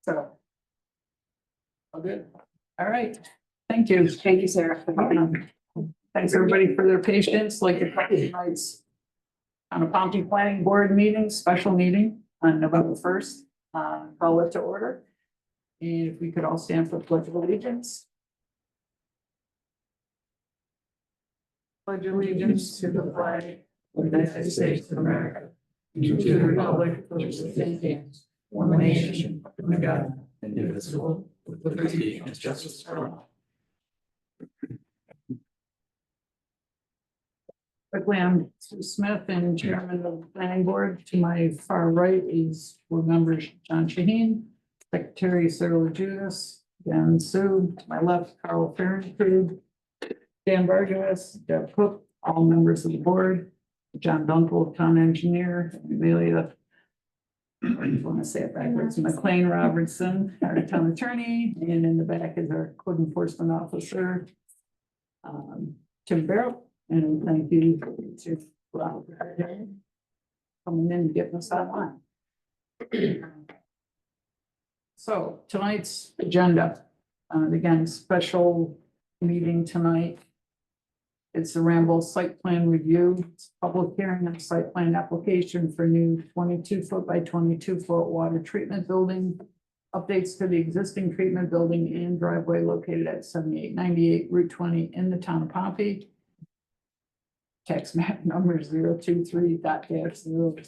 So. All good. All right. Thank you. Thank you, Sarah. Thanks everybody for their patience, like tonight's on a Pompey Planning Board meeting, special meeting on November 1st. Call it to order. And if we could all stand for pledge of allegiance. Pledge allegiance to the flag of the United States of America, and to the republic for which it stands, one nation, under God, indivisible, with liberty and justice for all. Quickly, I'm Sue Smith and Chairman of the Planning Board. To my far right is board members John Shaheen, Secretary Sarah Judas, Dan Sue. To my left, Carl Fahrenkrug, Dan Vargas, Deb Cook, all members of the board. John Dunkel, town engineer, Amelia. I want to say it backwards. McLean Robertson, our town attorney, and in the back is our code enforcement officer, Tim Barrow. And thank you to Rob coming in and getting us online. So tonight's agenda, again, special meeting tonight. It's the Ramble site plan review. It's a public hearing and site plan application for new 22-foot by 22-foot water treatment building. Updates to the existing treatment building and driveway located at 7898 Route 20 in the town of Pompey. Tax map number 023.0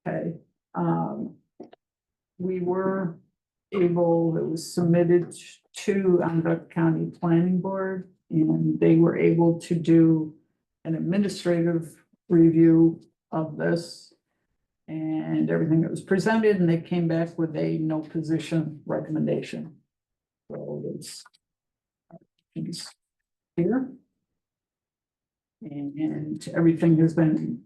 Okay. We were able, it was submitted to Onondaga County Planning Board, and they were able to do an administrative review of this and everything that was presented, and they came back with a no position recommendation. So it's here. And everything has been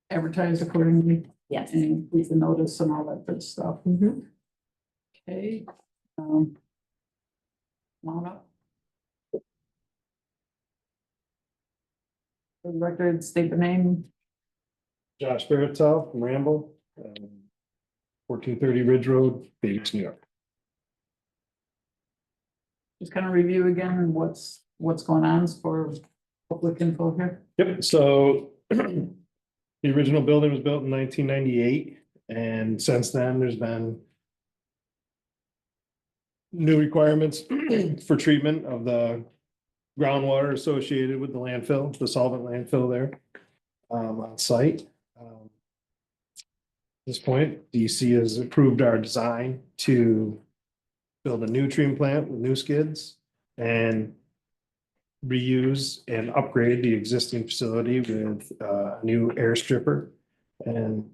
advertised accordingly. Yes. And with the notice and all that good stuff. Okay. Come on up. For the record, state the name. Josh Barrettell from Ramble, 1430 Ridge Road, Phoenix, New York. Just kind of review again what's going on for public info here. Yep, so the original building was built in 1998, and since then there's been new requirements for treatment of the groundwater associated with the landfill, the solvent landfill there on site. At this point, DC has approved our design to build a new treatment plant with new skids and reuse and upgrade the existing facility with a new air stripper and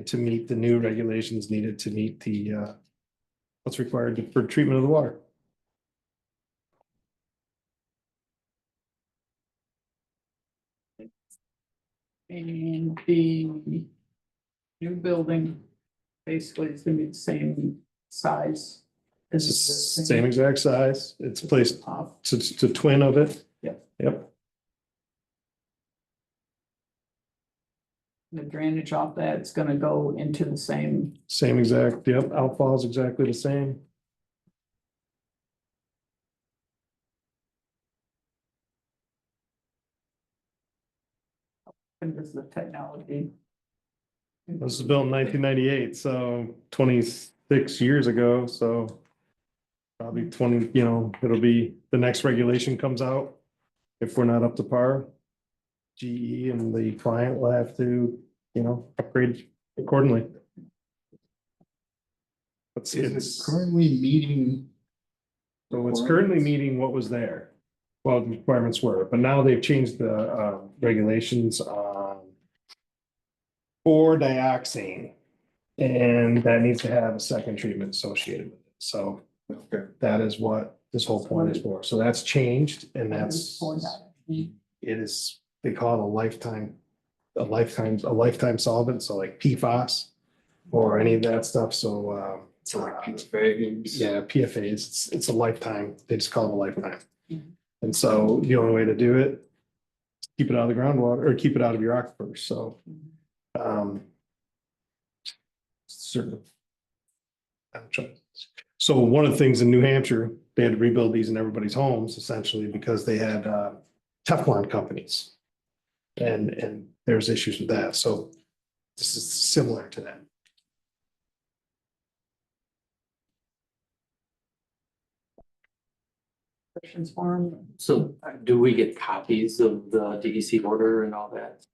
to meet the new regulations needed to meet the what's required for treatment of the water. And the new building basically is gonna be the same size. It's the same exact size. It's placed Off. to twin of it. Yep. Yep. The drainage off that, it's gonna go into the same. Same exact, yep, outfall is exactly the same. And this is the technology. This was built in 1998, so 26 years ago, so probably 20, it'll be, the next regulation comes out. If we're not up to par, GE and the client will have to, upgrade accordingly. Let's see, Is it currently meeting? so it's currently meeting what was there. Well, the requirements were, but now they've changed the regulations on for dioxane. And that needs to have a second treatment associated with it. So Okay. that is what this whole point is for. So that's changed and that's, it is, they call it a lifetime solvent. So like PFAS or any of that stuff. So, So like PFAS. yeah, PFAs, it's a lifetime. They just call it a lifetime. And so the only way to do it, keep it out of the groundwater or keep it out of your aquifers. So certain. So one of the things in New Hampshire, they had to rebuild these in everybody's homes essentially because they had Teflon companies. And there's issues with that, so this is similar to that. Questions for him? So do we get copies of the DEC order and all that?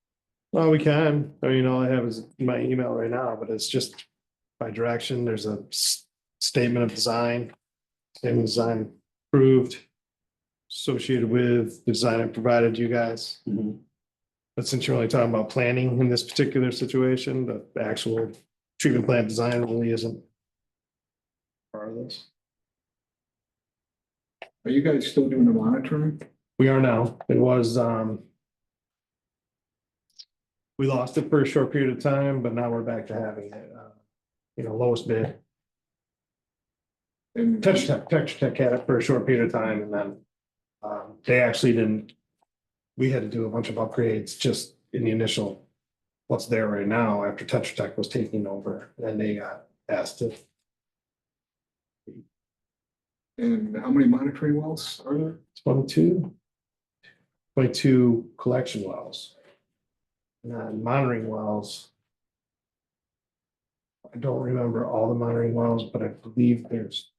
Well, we can, I mean, all I have is my email right now, but it's just by direction, there's a statement of design. Statement of design approved. Associated with the design I provided you guys. But since you're only talking about planning in this particular situation, the actual treatment plant design really isn't part of this. Are you guys still doing the monitoring? We are now, it was, we lost it for a short period of time, but now we're back to having it, lowest bid. And Tetra Tech had it for a short period of time and then, they actually didn't. We had to do a bunch of upgrades just in the initial, what's there right now after Tetra Tech was taking over, and they got asked to. and how many monitoring wells are there? 22 collection wells. And then monitoring wells. I don't remember all the monitoring wells, but I believe there's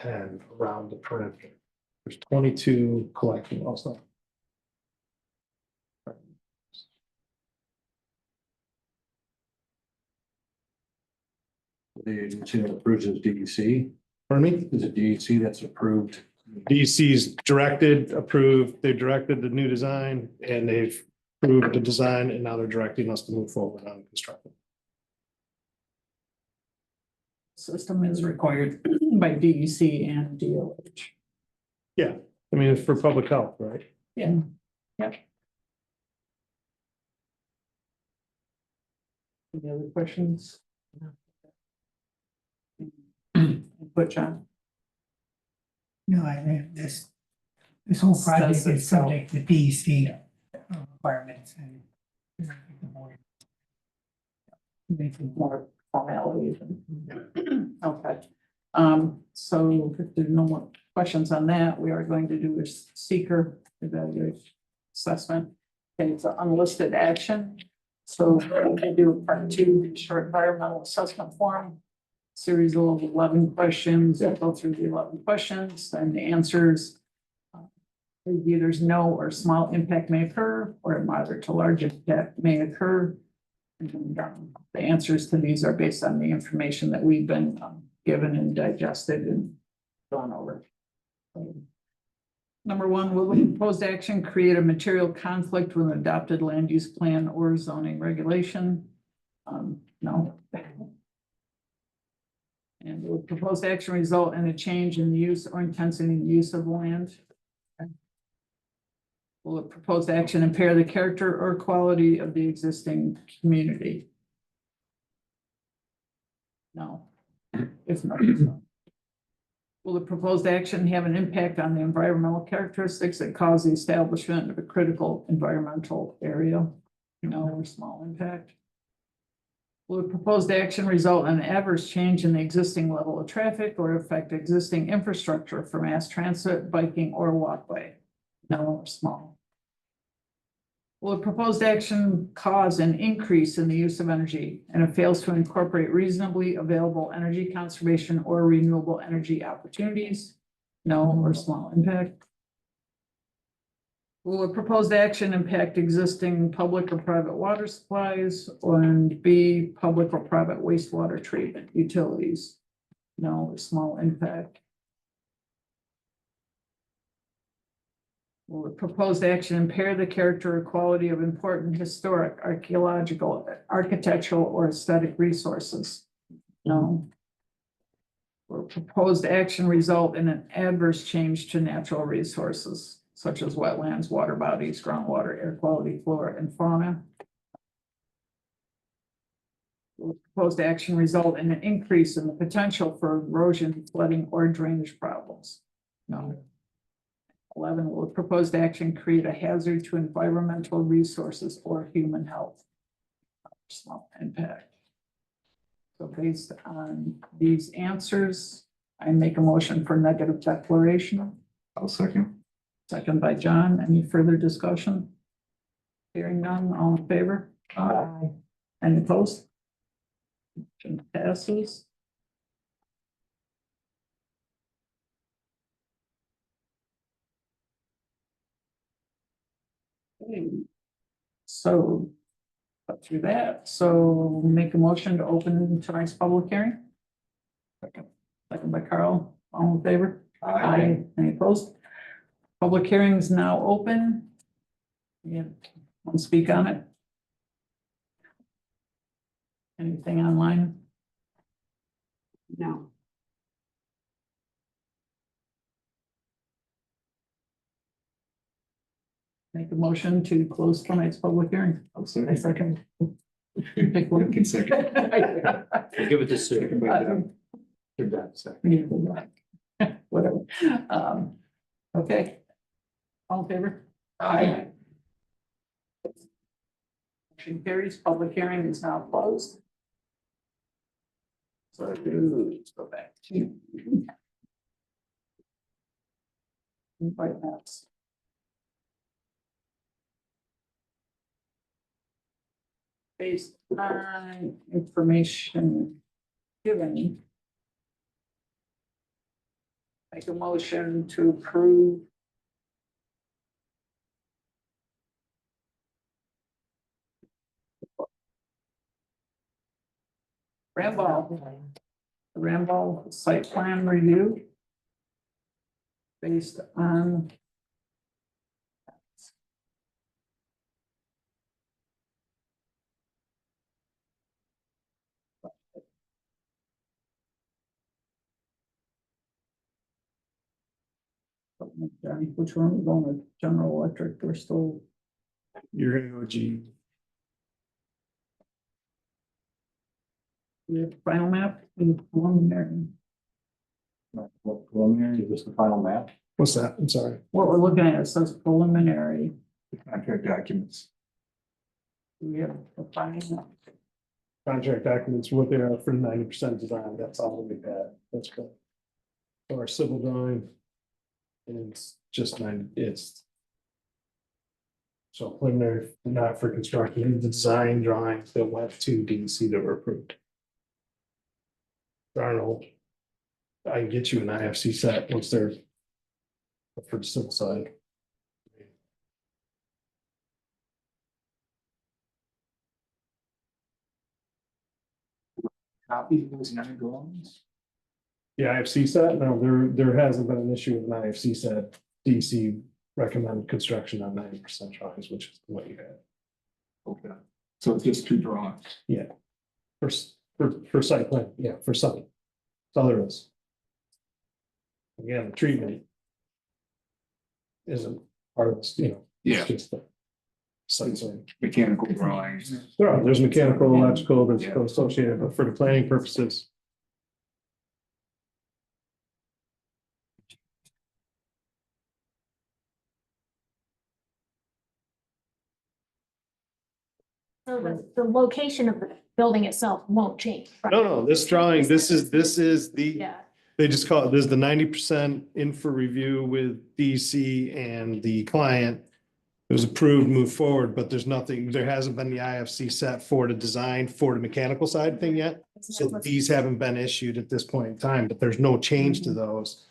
10 around the perimeter. There's 22 collection wells though. The agency that approves is DEC, Pardon me? is it DEC that's approved? DC's directed, approved, they directed the new design and they've approved the design and now they're directing us to move forward on construction. System is required by DEC and DOH. Yeah, I mean, it's for public health, right? Yeah. Yep. Any other questions? Put John. No, I mean, this whole project Says is itself. subject to DEC requirements and. Making more formalities. Okay. So if there's no more questions on that, we are going to do a seeker evaluation assessment. Okay, it's an unlisted action. So we're going to do part 2, short environmental assessment form. Series of 11 questions. We'll go through the 11 questions and the answers. Either there's no or small impact may occur, or a moderate to large impact may occur. And the answers to these are based on the information that we've been given and digested and gone over. Number 1, will the proposed action create a material conflict with an adopted land use plan or zoning regulation? No. And will the proposed action result in a change in the use or intensity in the use of land? Will the proposed action impair the character or quality of the existing community? No. If not. Will the proposed action have an impact on the environmental characteristics that cause the establishment of a critical environmental area? No, or small impact. Will the proposed action result in an adverse change in the existing level of traffic or affect existing infrastructure for mass transit, biking, or walkway? No, or small. Will the proposed action cause an increase in the use of energy and it fails to incorporate reasonably available energy conservation or renewable energy opportunities? No, or small impact. Will the proposed action impact existing public or private water supplies? And B, public or private wastewater treatment utilities? No, or small impact. Will the proposed action impair the character or quality of important historic, archaeological, architectural, or aesthetic resources? No. Will proposed action result in an adverse change to natural resources, such as wetlands, water bodies, groundwater, air quality, flora, and fauna? Will proposed action result in an increase in the potential for erosion, flooding, or drainage problems? No. 11, will the proposed action create a hazard to environmental resources or human health? Small impact. So based on these answers, I make a motion for negative declaration. I'll second. Second by John. Any further discussion? Hearing none, all in favor? Aye. Any opposed? Motion passes. Okay. So, up through that, so make a motion to open tonight's public hearing. Second by Carl, all in favor? Aye. Any opposed? Public hearing is now open. Yeah, want to speak on it? Anything online? No. Make a motion to close tonight's public hearing. I'll I second. second. Pick one. Can second. We'll give it to Sue. Second by Deb. Give that a second. Whatever. Okay. All in favor? Aye. Motion carries. Public hearing is now closed. So let's go back to. Invite maps. Based on information given. Make a motion to approve. Rambo site plan review. Based on. Which one, we going with General Electric, we're still, You're gonna go G. we have final map, and preliminary. What preliminary, is this the final map? What's that? I'm sorry. What we're looking at, it says preliminary, Contract documents. we have a final. Contract documents, what they are for 90% design, that's all we've had. That's correct. So our civil drawing. It's just 90, it's. So preliminary, not for construction, the design drawings that went to DEC that were approved. Arnold. I can get you an IFC set once they're. For the civil side. Copy of those nine drawings? The IFC set, no, there hasn't been an issue with an IFC set. DC recommend construction on 90% drawings, which is what you had. Okay. So it's just two drawings. For site plan, yeah, for site. That's all there is. Again, the treatment. Isn't part of this, it's just the. Site plan. Mechanical drawings. There's mechanical, electrical, that's Yeah. associated, but for the planning purposes. So the location of the building itself won't change. right? No, this drawing, this is the. Yeah, They just call it, there's the 90% in for review with DC and the client. It was approved, moved forward, but there's nothing, there hasn't been the IFC set for the design for the mechanical side thing yet. So these haven't been issued at this point in time, but there's no change to those.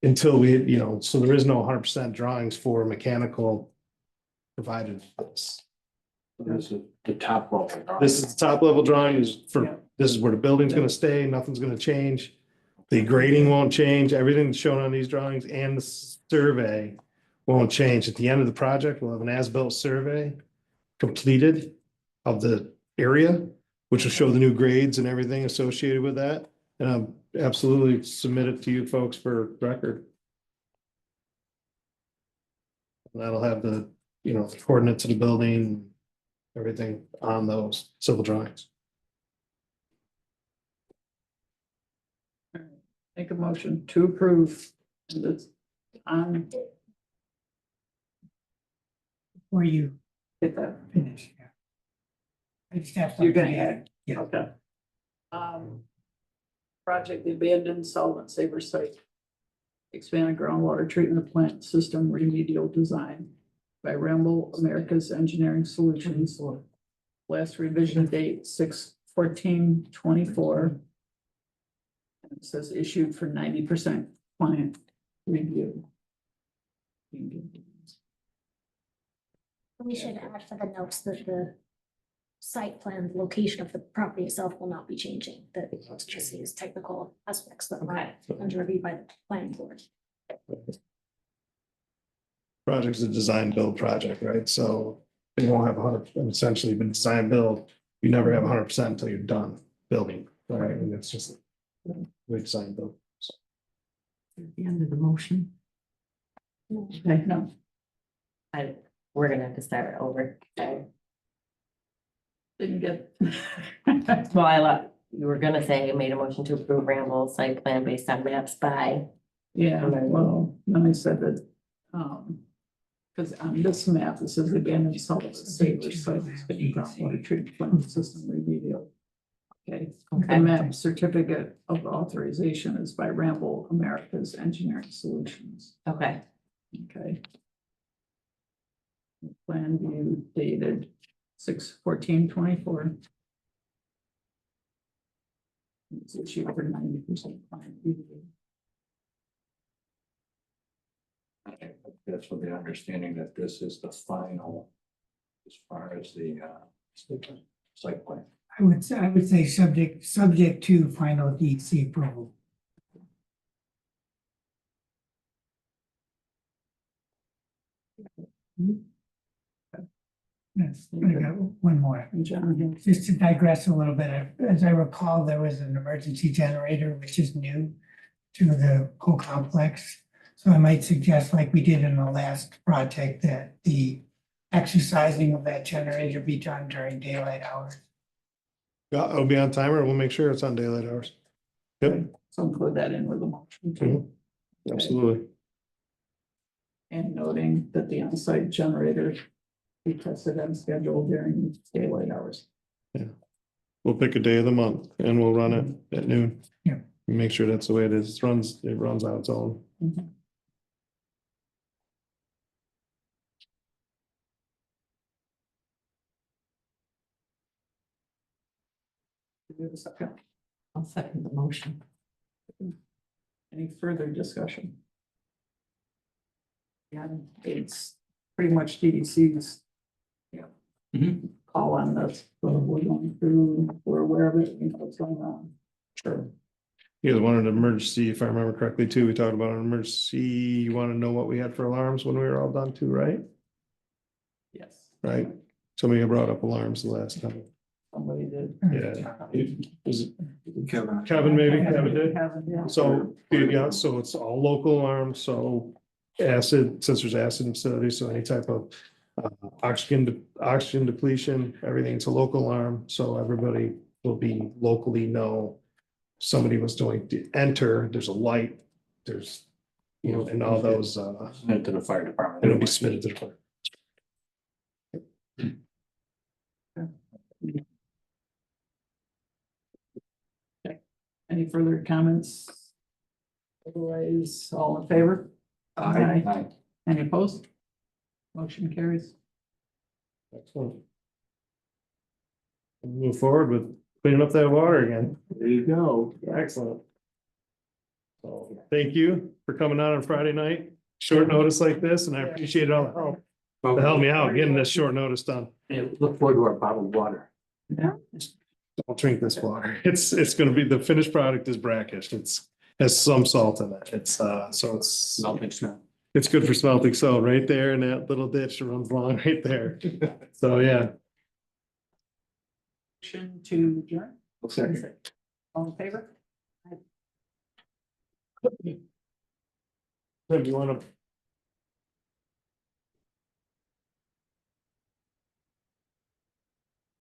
Until we, so there is no 100% drawings for mechanical provided this. This is the top level. This is the top level drawing is Yeah. for, this is where the building's gonna stay, nothing's gonna change. The grading won't change, everything that's shown on these drawings and the survey won't change. At the end of the project, we'll have an as-built survey completed of the area, which will show the new grades and everything associated with that. And I'll absolutely submit it to you folks for record. And that'll have the, coordinates of the building, everything on those civil drawings. Make a motion to approve. This on, Before you get that, finish. Yeah. I just have. You're gonna something to add. Yeah. Okay. Project the abandoned solvent saver site. Expanded groundwater treatment plant system remedial design by Ramble America's Engineering Solutions. Last revision date 6/14/24. It says issued for 90% client review. We should add for the notes that the site plan, location of the property itself will not be changing, that this is technical aspects that are under review by the planning board. Project's a design build project, right? So they won't have 100%, essentially been design build. You never have 100% until you're done building, right? And it's just we design build. At the end of the motion. Okay, no, We're gonna have to start over. didn't get. Well, you were gonna say made a motion to approve Ramble site plan based on maps by. Yeah, well, then I said that, because on this map, it says abandoned solid saver site, expanded groundwater treatment plant system remedial. Okay, the Okay. map certificate of authorization is by Ramble America's Engineering Solutions, Okay, okay? Plan view dated 6/14/24. It's issued for 90% client review. That's with the understanding that this is the final as far as the site plan. I would say subject to final DEC approval. Yes, I got one more. And John, here. Just to digress a little bit, as I recall, there was an emergency generator, which is new to the whole complex. So I might suggest, like we did in the last project, that the exercising of that generator be done during daylight hours. Yeah, it'll be on timer. We'll make sure it's on daylight hours. Yep, So include that in with the motion too. absolutely. And noting that the on-site generator be tested and scheduled during daylight hours. We'll pick a day of the month and we'll run it at noon. Yeah. Make sure that's the way it is. It runs on its own. Do a second. I'll second the motion. Any further discussion? Yeah, it's pretty much DEC's. Call on this, but we're going through, we're aware of it, we know what's going on. Sure. You guys wanted an emergency, if I remember correctly, too. We talked about an emergency. You want to know what we had for alarms when we were all done too, right? Yes. Right? Somebody brought up alarms the last time. Somebody did. Yeah. Was it Kevin. Kevin, maybe? Kevin did? Kevin, yeah. So, yeah, so it's all local alarms, so acid, since there's acid in facilities, so any type of oxygen depletion, everything's a local alarm, so everybody will be locally know somebody was going to enter, there's a light, there's, you know, and all those, Submit to the fire department. it'll be submitted to the clerk. Any further comments? Otherwise, all in favor? Aye. Any opposed? Motion carries. Excellent. Move forward with cleaning up that water again. There you go. Excellent. So, thank you for coming out on Friday night, short notice like this, and I appreciate all the help to help me out getting this short notice done. And look forward to our bottled water. Don't drink this water. It's gonna be, the finished product is brackish. Has some salt in it. It's so it's Melting snow. it's good for smelting salt right there in that little ditch that runs along right there. So, yeah. Motion to adjourn, Second. all in favor? Tim, you wanna